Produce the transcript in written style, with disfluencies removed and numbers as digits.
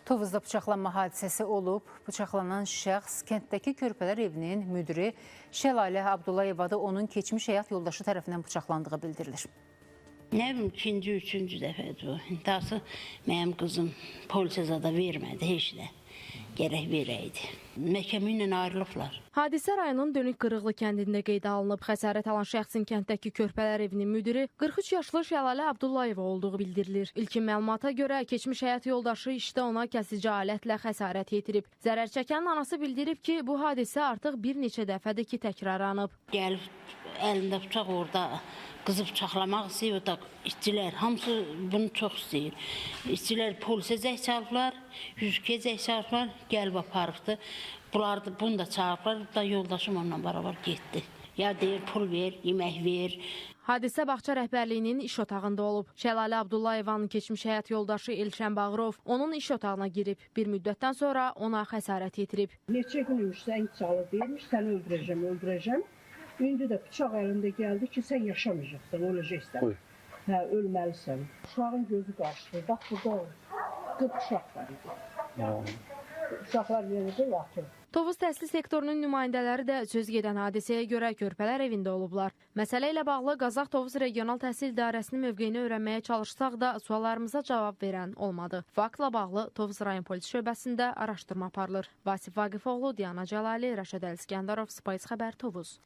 Tovuzda bıçaqlanma hadisəsi olub. Bıçaqlanan şəxs kənddəki Körpələr evinin müdiri Şəlalə Abdullayevadı onun keçmiş həyat yoldaşı tərəfindən bıçaqlandığı bildirilir. Nə bilim, ikinci, üçüncü dəfədir o. İntihası mənim qızım polisə zada vermədi, heç də. Gərək verəydi. Məhkəmə ilə ayrılıblar. Hadisə rayonun Dönük Qırıqlı kəndində qeydə alınıb. Xəsarət alan şəxsin kənddəki Körpələr evinin müdiri 43 yaşlı Şəlalə Abdullayeva olduğu bildirilir. İlkin məlumata görə keçmiş həyat yoldaşı işdə ona kəsici alətlə xəsarət yetirib. Zərər çəkənin anası bildirib ki, bu hadisə artıq bir neçə dəfədir ki, təkrarlanıb. Gəlib əlində bıçaq orada qızı bıçaqlamaq istəyir, o da işçilər, hamısı bunu çox istəyir. İşçilər polisə zəng çalıblar, 102-yə zəng çalıblar, gəlib aparıbdı. Bunu da çağırıblar, da yoldaşım onunla beraber getdi. Ya deyir, pul ver, yemək ver. Hadisə bağça rəhbərliyinin iş otağında olub. Şəlalə Abdullayevanın keçmiş həyat yoldaşı Elşən Bağırov onun iş otağına girib. Bir müddətdən sonra ona xəsarət yetirib. Neçə gün imiş zəng çalıb, deyirmiş, səni öldürəcəm. İndi də bıçaq əlində gəldi ki, sən yaşamayacaqsan, öləcəksən. Hə, ölməlisən. Uşağın gözü qaçdı. Bax, burada 40 uşaq var idi. Uşaqlar yerində yatır. Tovuz təhsil sektorunun nümayəndələri də söz gedən hadisəyə görə Körpələr evində olublar. Məsələ ilə bağlı Qazax Tovuz Regional Təhsil İdarəsinin mövqeyini öyrənməyə çalışsaq da suallarımıza cavab verən olmadı. Faktla bağlı Tovuz rayon polis şöbəsində araşdırma aparılır. Vasif Vaqifoğlu, Diana Cəlali, Rəşad Əl İskəndərov, Spice xəbər, Tovuz.